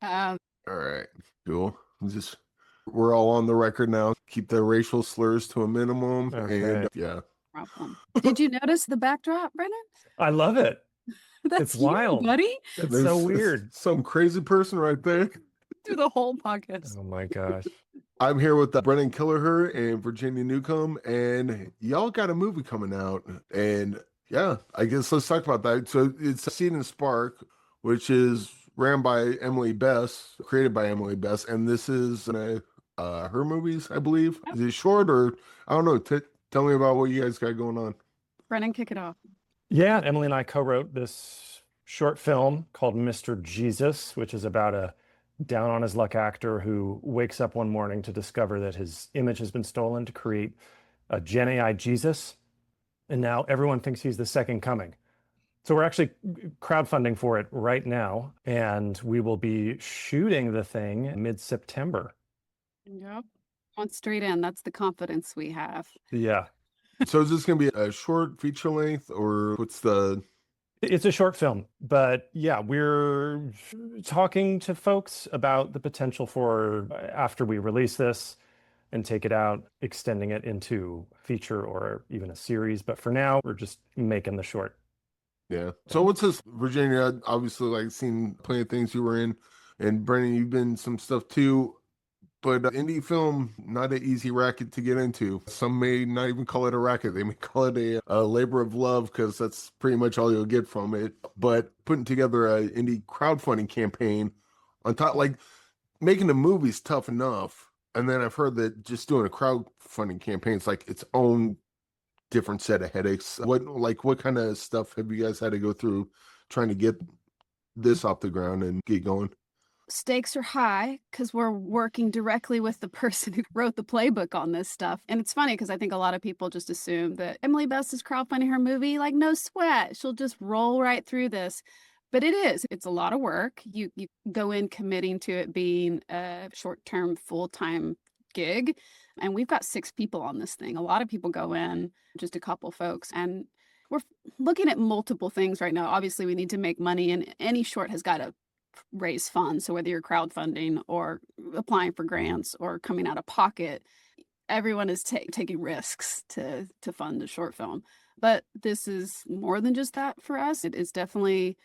Um, All right, cool. Just we're all on the record now. Keep the racial slurs to a minimum, and Okay. yeah, problem. Did you notice the backdrop, Brennan? I love it. It's That's you, wild. buddy. It's so there's weird. some crazy person right there. Through the whole podcast. Oh my gosh. I'm here with Brennan Kelleher and Virginia Newcomb, and y'all got a movie coming out. And yeah, I guess let's talk about that. So it's Seed and Spark, which is ran by Emily Bess, created by Emily Bess, and this is her movies, I believe. Is it short or I don't know? Tell me about what you guys got going on. Brennan, kick it off. Yeah, Emily and I co-wrote this short film called Mr. Jesus, which is about a down on his luck actor who wakes up one morning to discover that his image has been stolen to create a Gen AI Jesus. And now everyone thinks he's the second coming. So we're actually crowdfunding for it right now, and we will be shooting the thing mid-September. Yep. Went straight in. That's the confidence we have. Yeah, So is this going to be a short feature length or what's the? it's a short film, but yeah, we're talking to folks about the potential for after we release this and take it out, extending it into a feature or even a series. But for now, we're just making the short. Yeah. So what's this, Virginia? Obviously, like seen plenty of things you were in, and Brennan, you've been in some stuff too. But indie film, not an easy racket to get into. Some may not even call it a racket. They may call it a labor of love because that's pretty much all you'll get from it. But putting together an indie crowdfunding campaign on top, like making a movie's tough enough. And then I've heard that just doing a crowdfunding campaign is like its own different set of headaches. What kind of stuff have you guys had to go through trying to get this off the ground and get going? Stakes are high because we're working directly with the person who wrote the playbook on this stuff. And it's funny because I think a lot of people just assume that Emily Best is crowdfunding her movie, like no sweat. She'll just roll right through this. But it is. It's a lot of work. You go in committing to it being a short-term, full-time gig. And we've got 6 people on this thing. A lot of people go in, just a couple folks. And we're looking at multiple things right now. Obviously, we need to make money, and any short has got to raise funds. So whether you're crowdfunding or applying for grants or coming out of pocket, everyone is taking risks to fund a short film. But this is more than just that for us. It is definitely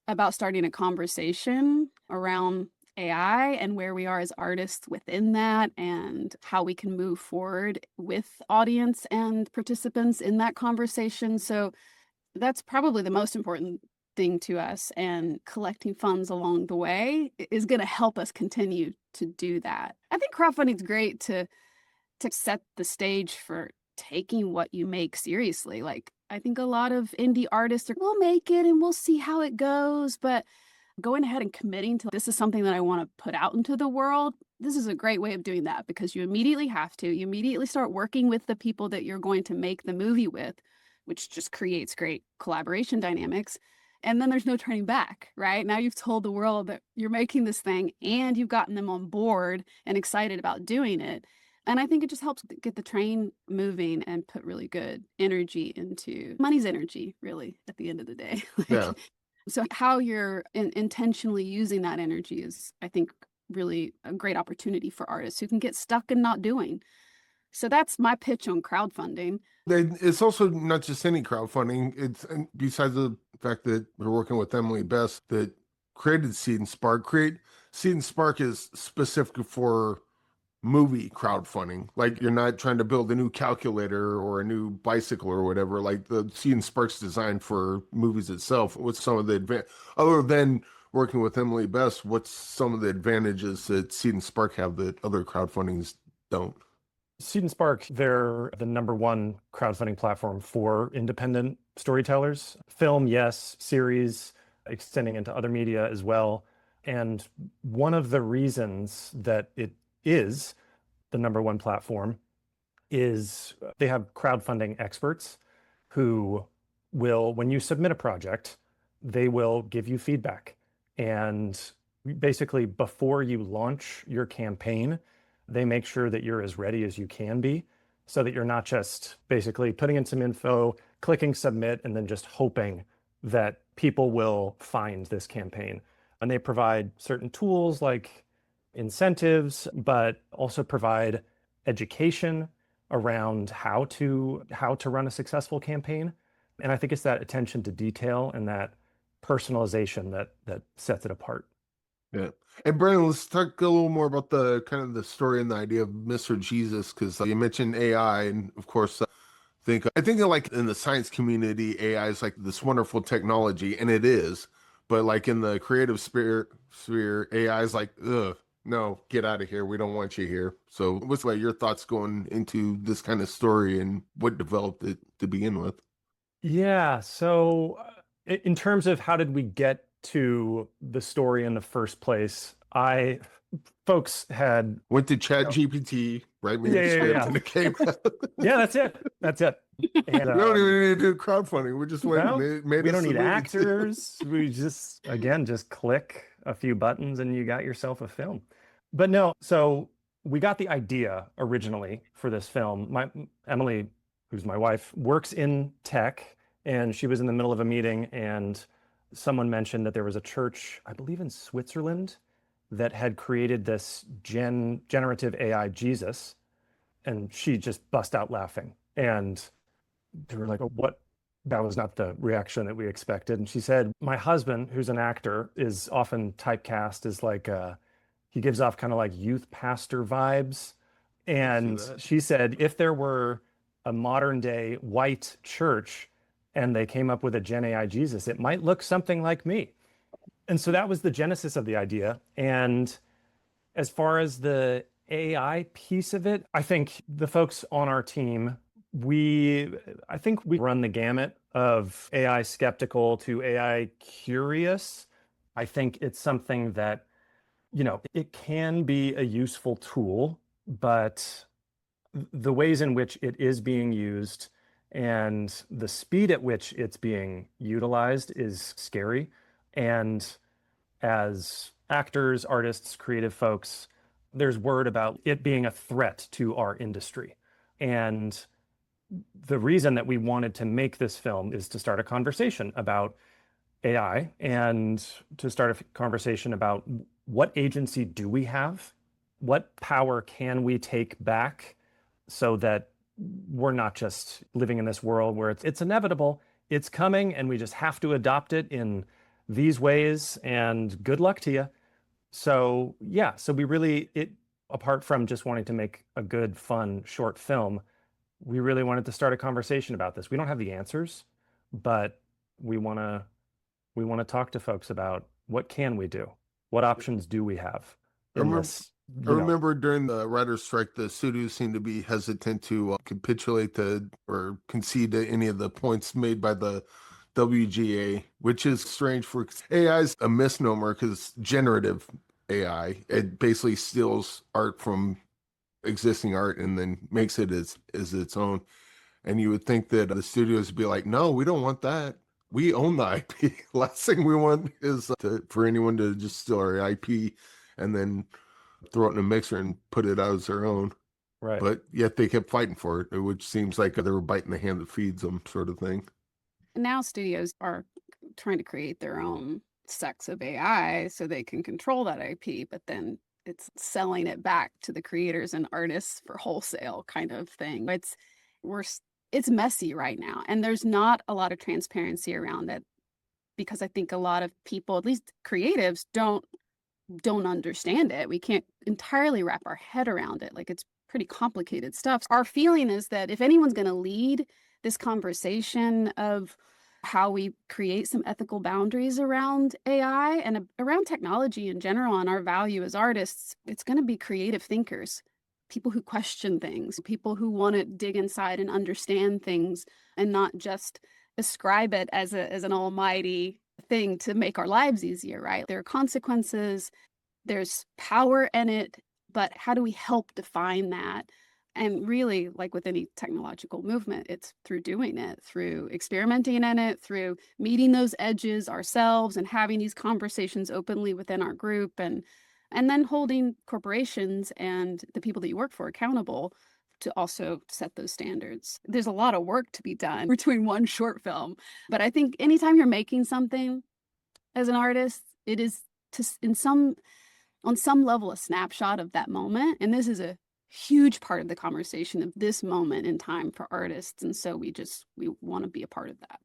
about starting a conversation around AI and where we are as artists within that and how we can move forward with audience and participants in that conversation. So that's probably the most important thing to us, and collecting funds along the way is going to help us continue to do that. I think crowdfunding is great to set the stage for taking what you make seriously. Like I think a lot of indie artists are, we'll make it and we'll see how it goes, but going ahead and committing to this is something that I want to put out into the world. This is a great way of doing that because you immediately have to. You immediately start working with the people that you're going to make the movie with, which just creates great collaboration dynamics. And then there's no turning back, right? Now you've told the world that you're making this thing and you've gotten them on board and excited about doing it. And I think it just helps get the train moving and put really good energy into money's energy, really, at the end of the day. Yeah. So how you're intentionally using that energy is, I think, really a great opportunity for artists who can get stuck in not doing. So that's my pitch on crowdfunding. It's also not just any crowdfunding. It's and besides the fact that we're working with Emily Best that created Seed and Spark. Seed and Spark is specific for movie crowdfunding. Like you're not trying to build a new calculator or a new bicycle or whatever. Like the Seed and Spark's designed for movies itself. What's some of the other than working with Emily Best, what's some of the advantages that Seed and Spark have that other crowdfundings don't? Seed and Spark, they're the number one crowdfunding platform for independent storytellers. Film, yes, series, extending into other media as well. And one of the reasons that it is the number one platform is they have crowdfunding experts who will, when you submit a project, they will give you feedback. And basically, before you launch your campaign, they make sure that you're as ready as you can be so that you're not just basically putting in some info, clicking submit, and then just hoping that people will find this campaign. And they provide certain tools like incentives, but also provide education around how to run a successful campaign. And I think it's that attention to detail and that personalization that sets it apart. Yeah. And Brandon, let's talk a little more about the kind of the story and the idea of Mr. Jesus, because you mentioned AI, and of course, I think like in the science community, AI is like this wonderful technology, and it is. But like in the creative sphere, AI is like, ugh, no, get out of here. We don't want you here. So, what's like your thoughts going into this kind of story and what developed it to begin with? Yeah, so in terms of how did we get to the story in the first place, I folks had, Went to you Chat know, GPT, write me yeah, the yeah, script, yeah. and it came out. Yeah, that's it. That's it. And We don't even need to do crowdfunding. We just went and no, made we us don't a need movie too. actors. We just, again, just click a few buttons and you got yourself a film. But no, so we got the idea originally for this film. My Emily, who's my wife, works in tech, and she was in the middle of a meeting, and someone mentioned that there was a church, I believe in Switzerland, that had created this generative AI Jesus, and she just bust out laughing. And they were like, oh, what? That was not the reaction that we expected. And she said, my husband, who's an actor, is often typecast as like he gives off kind of like youth pastor vibes. I see And that. she said, if there were a modern day white church and they came up with a Gen AI Jesus, it might look something like me. And so that was the genesis of the idea. And as far as the AI piece of it, I think the folks on our team, I think we run the gamut of AI skeptical to AI curious. I think it's something that, it can be a useful tool, but the ways in which it is being used and the speed at which it's being utilized is scary. And as actors, artists, creative folks, there's word about it being a threat to our industry. And the reason that we wanted to make this film is to start a conversation about AI and to start a conversation about what agency do we have? What power can we take back so that we're not just living in this world where it's inevitable, it's coming, and we just have to adopt it in these ways, and good luck to you. So, yeah, so we really, apart from just wanting to make a good, fun, short film, we really wanted to start a conversation about this. We don't have the answers, but we want to we want to talk to folks about what can we do? What options do we have I in remember, this, I remember during the writer's strike, the studios seemed to be hesitant to capitulate to or concede to any of the points made by the WGA, which is strange for AI is a misnomer because generative AI, it basically steals art from existing art and then makes it as its own. And you would think that the studios would be like, no, we don't want that. We own the IP. Last thing we want is for anyone to just steal our IP and then throw it in a mixer and put it out as their own. right. But yet they kept fighting for it, which seems like they were biting the hand that feeds them, sort of thing. And now studios are trying to create their own sects of AI so they can control that IP, but then it's selling it back to the creators and artists for wholesale kind of thing. It's messy right now, and there's not a lot of transparency around it because I think a lot of people, at least creatives, don't understand it. We can't entirely wrap our head around it. Like, it's pretty complicated stuff. Our feeling is that if anyone's going to lead this conversation of how we create some ethical boundaries around AI and around technology in general and our value as artists, it's going to be creative thinkers, people who question things, people who want to dig inside and understand things and not just ascribe it as an almighty thing to make our lives easier, right? There are consequences, there's power in it, but how do we help define that? And really, like with any technological movement, it's through doing it, through experimenting in it, through meeting those edges ourselves and having these conversations openly within our group, and then holding corporations and the people that you work for accountable to also set those standards. There's a lot of work to be done between one short film, but I think anytime you're making something as an artist, it is in some on some level a snapshot of that moment, and this is a huge part of the conversation of this moment in time for artists, and so we want to be a part of that.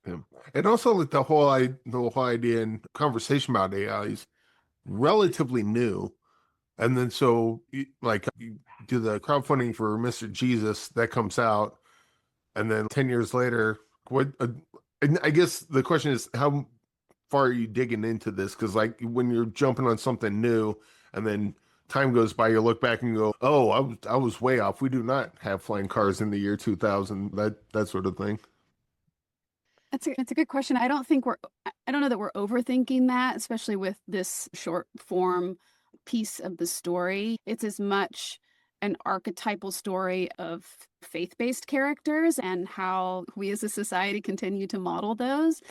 Yeah. And also like the whole idea and conversation about AI is relatively new. And then so like you do the crowdfunding for Mr. Jesus that comes out, and then 10 years later, and I guess the question is how far are you digging into this? Because like when you're jumping on something new and then time goes by, you look back and you go, oh, I was way off. We do not have flying cars in the year 2000, that sort of thing. That's a good question. I don't know that we're overthinking that, especially with this short form piece of the story. It's as much an archetypal story of faith-based characters and how we as a society continue to model those.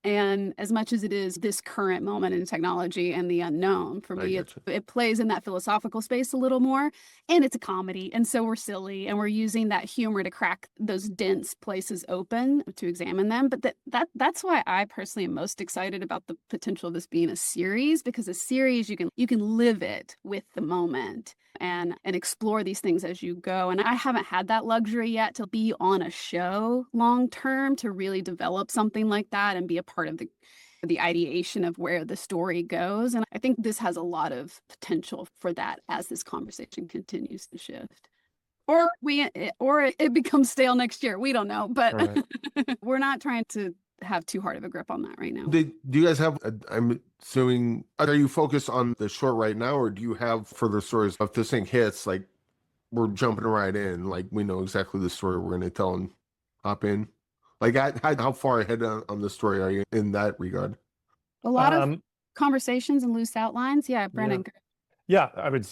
And as much as it is this current moment in technology and the unknown, for me, it plays in that philosophical space a little more. And it's a comedy. And so we're silly and we're using that humor to crack those dense places open to examine them. But that's why I personally am most excited about the potential of this being a series, because a series, you can live it with the moment and explore these things as you go. And I haven't had that luxury yet to be on a show long term to really develop something like that and be a part of the ideation of where the story goes. And I think this has a lot of potential for that as this conversation continues to shift. Or it becomes stale next year. We don't know, but right. We're not trying to have too hard of a grip on that right now. Do you guys have, I'm assuming, are you focused on the short right now, or do you have further stories if this thing hits, like we're jumping right in, like we know exactly the story we're going to tell and hop in? Like how far ahead on the story are you in that regard? A lot of conversations and loose outlines. Yeah, Brennan. Yeah, I would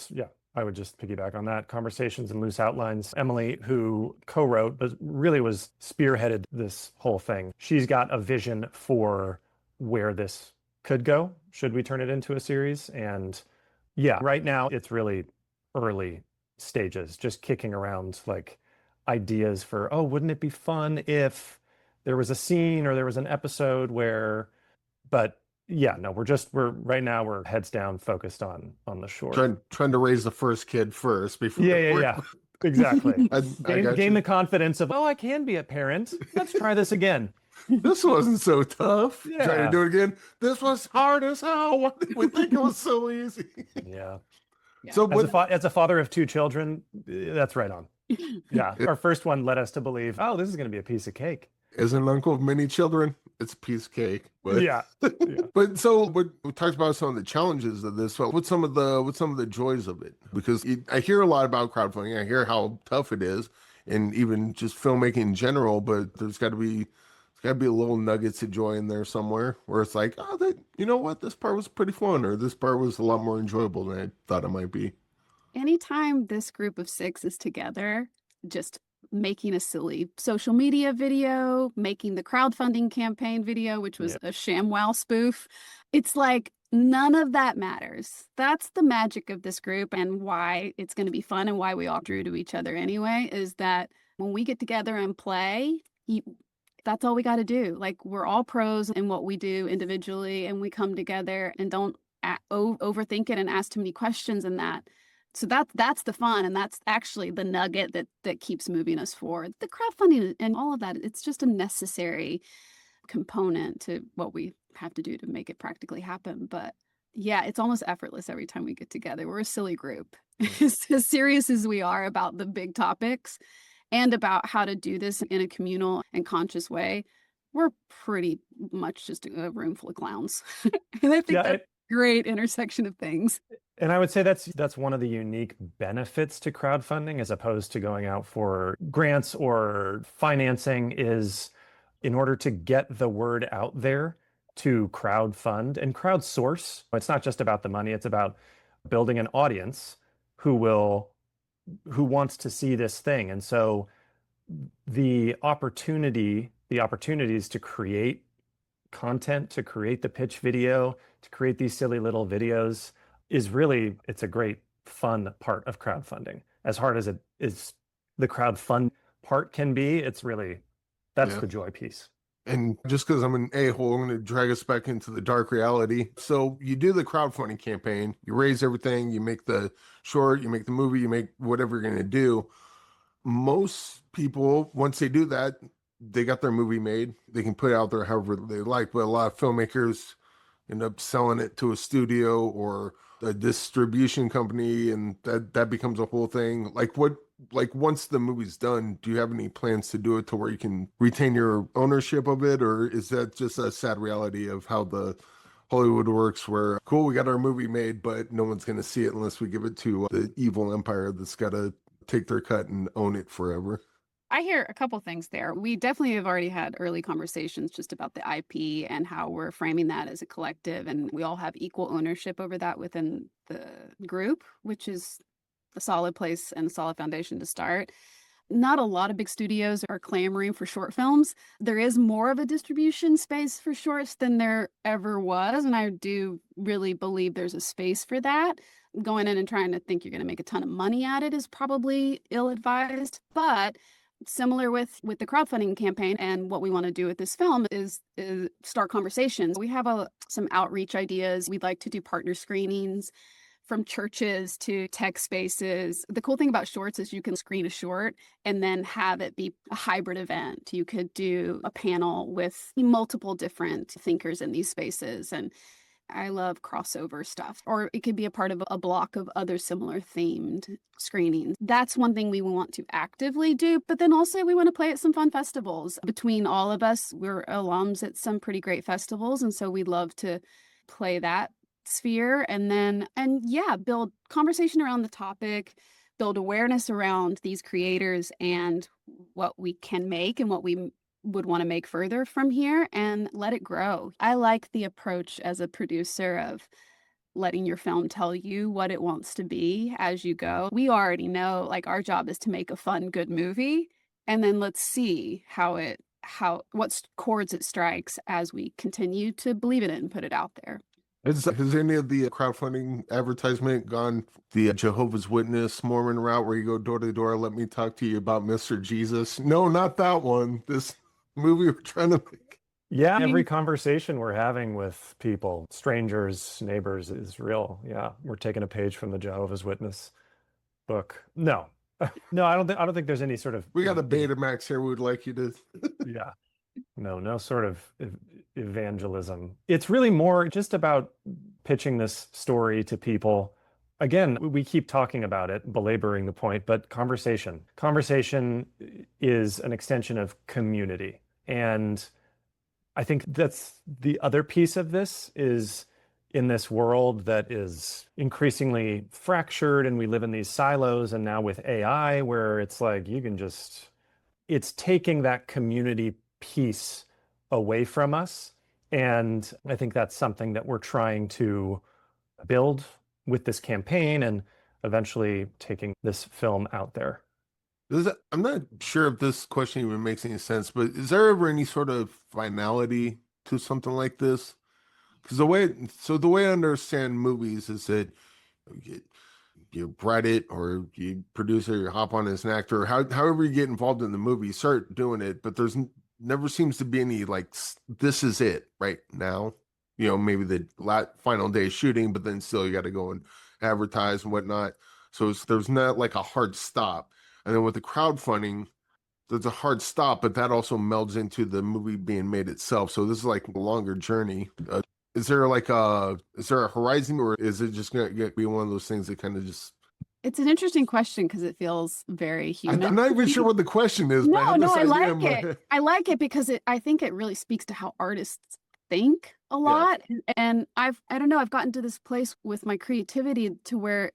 just piggyback on that. Conversations and loose outlines. Emily, who co-wrote, but really was spearheaded this whole thing. She's got a vision for where this could go, should we turn it into a series. And yeah, right now it's really early stages, just kicking around like ideas for, oh, wouldn't it be fun if there was a scene or there was an episode where, but yeah, no, we're right now we're heads down focused on the short. Trying to raise the first kid first before. Yeah. Exactly. Gain the confidence of, oh, I can be a parent. Let's try this again. This wasn't so tough. Yeah. Trying to do it again. This was hard as hell. Why did we think it was so easy? Yeah. So as a father of two children, that's right on. Yeah. Our first one led us to believe, oh, this is going to be a piece of cake. As an uncle of many children, it's a piece of cake. But, yeah. But so we talked about some of the challenges of this. So what's some of the joys of it? Because I hear a lot about crowdfunding. I hear how tough it is, and even just filmmaking in general. But there's got to be a little nuggets of joy in there somewhere where it's like, oh, you know what, this part was pretty fun, or this part was a lot more enjoyable than I thought it might be. Anytime this group of 6 is together, just making a silly social media video, making the crowdfunding campaign video, which was a ShamWow spoof. It's like none of that matters. That's the magic of this group and why it's going to be fun and why we all drew to each other anyway, is that when we get together and play, that's all we got to do. Like we're all pros in what we do individually, and we come together and don't overthink it and ask too many questions and that. So that's the fun, and that's actually the nugget that keeps moving us forward. The crowdfunding and all of that, it's just a necessary component to what we have to do to make it practically happen. But yeah, it's almost effortless every time we get together. We're a silly group. As serious as we are about the big topics and about how to do this in a communal and conscious way, we're pretty much just a room full of clowns. And I think that's a great intersection of things. And I would say that's one of the unique benefits to crowdfunding as opposed to going out for grants or financing, is in order to get the word out there to crowdfund and crowdsource. It's not just about the money, it's about building an audience who wants to see this thing. And so the opportunities to create content, to create the pitch video, to create these silly little videos is really, it's a great fun part of crowdfunding. As hard as it is, the crowdfund part can be, it's really, that's the joy piece. And just because I'm an a-hole, I'm going to drag us back into the dark reality. So you do the crowdfunding campaign, you raise everything, you make the short, you make the movie, you make whatever you're going to do. Most people, once they do that, they got their movie made. They can put it out there however they like. But a lot of filmmakers end up selling it to a studio or a distribution company, and that becomes a whole thing. Like once the movie's done, do you have any plans to do it to where you can retain your ownership of it, or is that just a sad reality of how the Hollywood works where cool, we got our movie made, but no one's going to see it unless we give it to the evil empire that's got to take their cut and own it forever? I hear a couple things there. We definitely have already had early conversations just about the IP and how we're framing that as a collective, and we all have equal ownership over that within the group, which is a solid place and a solid foundation to start. Not a lot of big studios are clamoring for short films. There is more of a distribution space for shorts than there ever was, and I do really believe there's a space for that. Going in and trying to think you're going to make a ton of money at it is probably ill-advised, but similar with the crowdfunding campaign and what we want to do with this film is start conversations. We have some outreach ideas. We'd like to do partner screenings from churches to tech spaces. The cool thing about shorts is you can screen a short and then have it be a hybrid event. You could do a panel with multiple different thinkers in these spaces, and I love crossover stuff. Or it could be a part of a block of other similar themed screenings. That's one thing we want to actively do. But then also we want to play at some fun festivals. Between all of us, we're alums at some pretty great festivals. And so we'd love to play that sphere and build conversation around the topic, build awareness around these creators and what we can make and what we would want to make further from here, and let it grow. I like the approach as a producer of letting your film tell you what it wants to be as you go. We already know, like, our job is to make a fun, good movie, and then let's see what chords it strikes as we continue to believe in it and put it out there. Has any of the crowdfunding advertisement gone the Jehovah's Witness Mormon route where you go door to door, let me talk to you about Mr. Jesus? No, not that one. This movie we're trying to make. Yeah, every conversation we're having with people, strangers, neighbors, is real. Yeah, we're taking a page from the Jehovah's Witness book. No, no, I don't think there's any sort of. We got a Betamax here. We would like you to. Yeah, no sort of evangelism. It's really more just about pitching this story to people. Again, we keep talking about it, belaboring the point, but conversation is an extension of community. And I think that's the other piece of this is in this world that is increasingly fractured and we live in these silos. And now with AI, where it's like it's taking that community piece away from us. And I think that's something that we're trying to build with this campaign and eventually taking this film out there. I'm not sure if this question even makes any sense, but is there ever any sort of finality to something like this? Because the way I understand movies is that you write it or you produce it, or you hop on as an actor, or however you get involved in the movie, you start doing it, but there's never seems to be any like, this is it right now. Maybe the final day of shooting, but then still you got to go and advertise and whatnot. So there's not like a hard stop. And then with the crowdfunding, there's a hard stop, but that also melds into the movie being made itself. So this is like a longer journey. Is there a horizon, or is it just going to be one of those things that kind of just... It's an interesting question because it feels very human. I'm not even sure what the question is. No, I like it. I like it because I think it really speaks to how artists think a lot. Yeah. And I don't know, I've gotten to this place with my creativity to where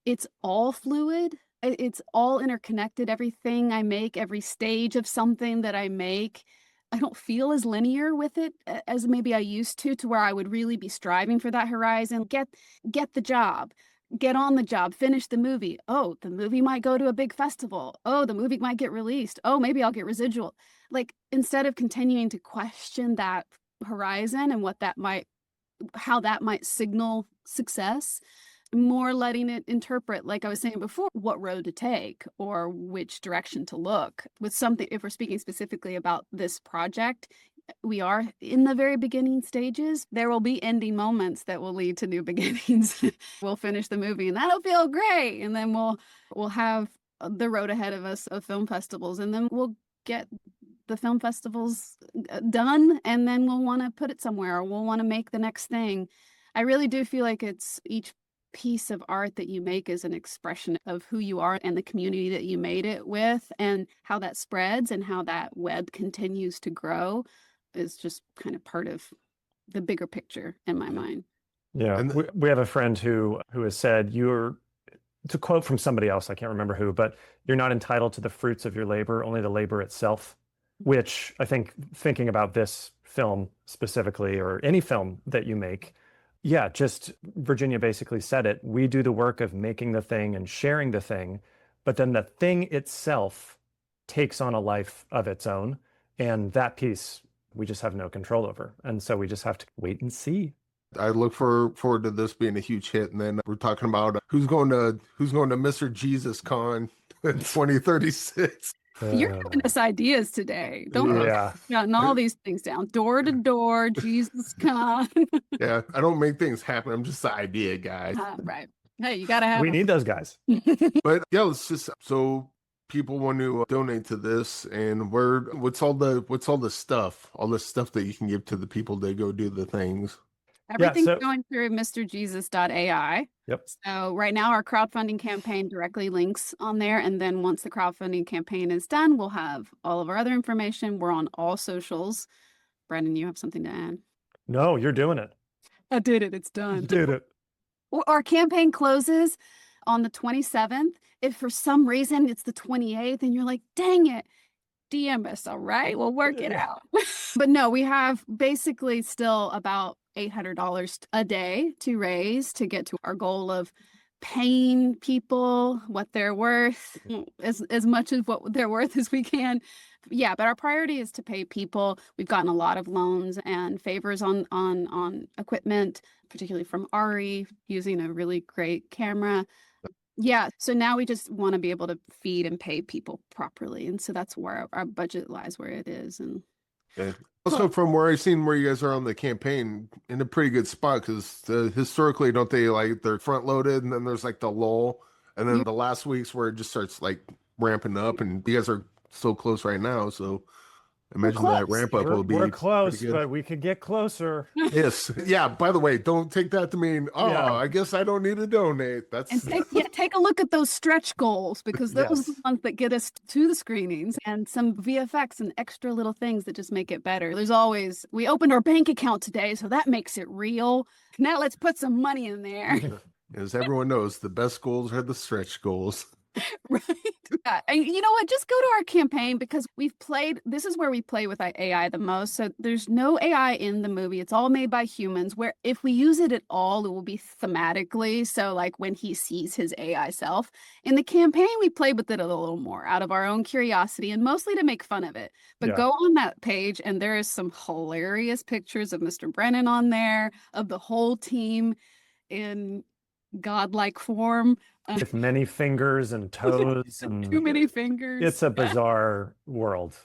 it's all fluid. It's all interconnected. Everything I make, every stage of something that I make, I don't feel as linear with it as maybe I used to where I would really be striving for that horizon. Get the job, get on the job, finish the movie. Oh, the movie might go to a big festival. Oh, the movie might get released. Oh, maybe I'll get residual. Like, instead of continuing to question that horizon and how that might signal success, more letting it interpret, like I was saying before, what road to take or which direction to look with something. If we're speaking specifically about this project, we are in the very beginning stages. There will be ending moments that will lead to new beginnings. We'll finish the movie and that'll feel great. And then we'll have the road ahead of us of film festivals, and then we'll get the film festivals done, and then we'll want to put it somewhere, or we'll want to make the next thing. I really do feel like it's each piece of art that you make is an expression of who you are and the community that you made it with, and how that spreads and how that web continues to grow is just kind of part of the bigger picture in my mind. Yeah, And we have a friend who has said, you're, to quote from somebody else, I can't remember who, but you're not entitled to the fruits of your labor, only the labor itself, which I think, thinking about this film specifically, or any film that you make, yeah, just Virginia basically said it. We do the work of making the thing and sharing the thing, but then the thing itself takes on a life of its own. And that piece we just have no control over. And so we just have to wait and see. I look forward to this being a huge hit. And then we're talking about who's going to Mr. Jesus Con in 2036. You're giving us ideas today. Don't Yeah. gotten all these things down. Door to door, Jesus con. Yeah, I don't make things happen. I'm just the idea guy. Right. Hey, you gotta have We them. need those guys. But yeah, let's just, so people want to donate to this, and what's all the stuff, that you can give to the people that go do the things. Everything's so- going through MrJesus.ai. Yep. So right now our crowdfunding campaign directly links on there. And then once the crowdfunding campaign is done, we'll have all of our other information. We're on all socials. Brennan, you have something to add? No, you're doing it. I did it. It's done. You did it. Our campaign closes on the 27th. If for some reason it's the 28th and you're like, dang it, DM us, all right? We'll work it out. But no, we have basically still about $800 a day to raise to get to our goal of paying people what they're worth, as much as what they're worth as we can. Yeah, but our priority is to pay people. We've gotten a lot of loans and favors on equipment, particularly from Ari, using a really great camera. Yeah, so now we just want to be able to feed and pay people properly. And so that's where our budget lies, where it is. And Yeah. Also, from where I've seen where you guys are on the campaign, in a pretty good spot, because historically, don't they, like, they're front loaded and then there's like the lull, and then the last weeks where it just starts like ramping up, and you guys are so close right now, so imagine that ramp up will be. We're close, pretty good. but we could get closer. Yes. Yeah. By the way, don't take that to mean, Yeah. I guess I don't need to donate. That's And take a look at those stretch goals, because those are the Yes. ones that get us to the screenings, and some VFX and extra little things that just make it better. There's always, we opened our bank account today, so that makes it real. Now let's put some money in there. as everyone knows, the best goals are the stretch goals. Right. Yeah. And you know what? Just go to our campaign, because this is where we play with AI the most. So there's no AI in the movie. It's all made by humans, where if we use it at all, it will be thematically. So like when he sees his AI self. In the campaign, we play with it a little more out of our own curiosity and mostly to make fun of it. But Yeah. go on that page and there is some hilarious pictures of Mr. Brennan on there, of the whole team in godlike form. With many fingers and toes. And Too many fingers. it's a bizarre world.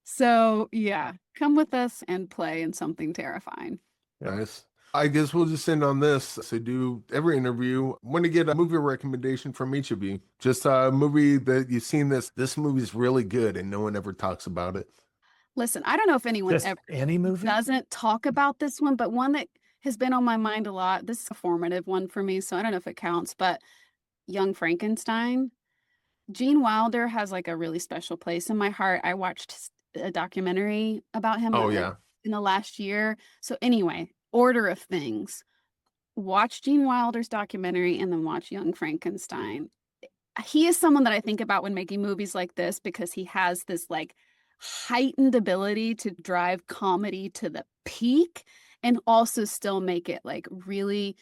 So yeah, come with us and play in something terrifying. Yeah. Nice. I guess we'll just end on this. So do every interview. Want to get a movie recommendation from each of you. Just a movie that you've seen this movie's really good and no one ever talks about it. Listen, I don't know if anyone Just ever any movie? doesn't talk about this one, but one that has been on my mind a lot. This is a formative one for me, so I don't know if it counts, but Young Frankenstein. Gene Wilder has like a really special place in my heart. I watched a documentary about him in the last year. So anyway, order of things. Watch Gene Wilder's documentary and then watch Young Frankenstein. He is someone that I think about when making movies like this, because he has this like heightened ability to drive comedy to the peak and also still make it like really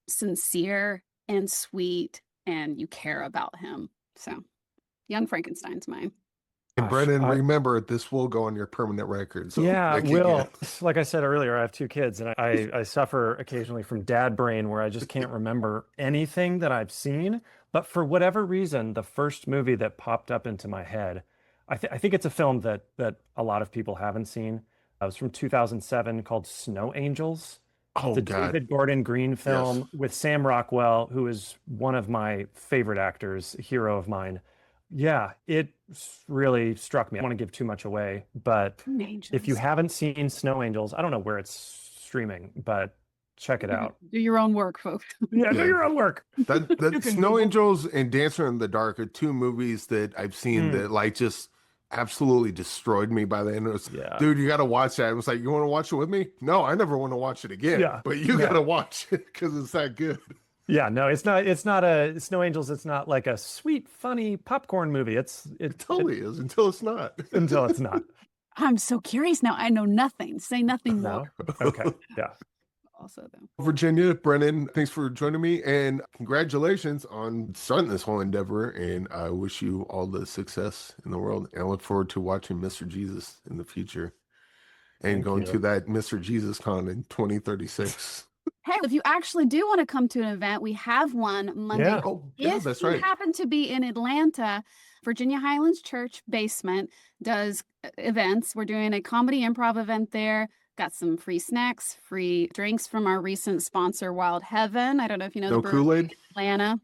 sincere and sweet, and you care about him. So Young Frankenstein's mine. And Gosh, Brennan, remember, this will go on your permanent record. So yeah, like, Will, like I said earlier, I have two kids and I suffer occasionally from dad brain where I just can't remember anything that I've seen. But for whatever reason, the first movie that popped up into my head, I think it's a film that a lot of people haven't seen. It was from 2007 called Snow Angels. It's oh a God, David Gordon Green yes. film with Sam Rockwell, who is one of my favorite actors, a hero of mine. Yeah, it really struck me. I don't want to give too much away, but if you Angels. haven't seen Snow Angels, I don't know where it's streaming, but check it out. Do your own work, folks. Yeah, do Yeah. your own work. That You can Snow Google. Angels and Dancer in the Dark are two movies that I've seen Mm, that like just absolutely destroyed me by the end. It was, yeah. dude, you got to watch that. It was like, you want to watch it with me? No, I never want to watch it again. Yeah. But you No. got to watch it because it's that good. Yeah, no, it's not a Snow Angels, it's not like a sweet, funny popcorn movie. It totally is until it's not. Until it's not. I'm so curious now. I know nothing. Say nothing more. No? Okay. Yeah. Also, though. Virginia, Brennan, thanks for joining me and congratulations on starting this whole endeavor. And I wish you all the success in the world. And I look forward to watching Mr. Jesus in the future and Thank going you. to that Mr. Jesus Con in 2036. Hey, if you actually do want to come to an event, we have one Monday. Yeah. Oh, yeah, If that's you right. happen to be in Atlanta, Virginia Highlands Church basement does events. We're doing a comedy improv event there. Got some free snacks, free drinks from our recent sponsor, Wild Heaven. I don't know if you know No the brewery Kool-Aid? in Atlanta.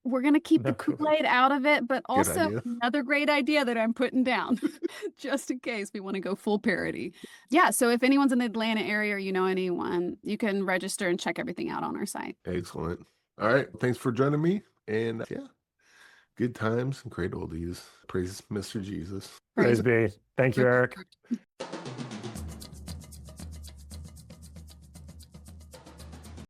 We're going to keep the No Kool-Aid. Kool-Aid out of it, but Good also idea. another great idea that I'm putting down just in case we want to go full parody. Yeah, so if anyone's in the Atlanta area or you know anyone, you can register and check everything out on our site. Excellent. All right. Thanks for joining me. And yeah, good times and great oldies. Praise Mr. Jesus. Praise be. Thank you, Eric.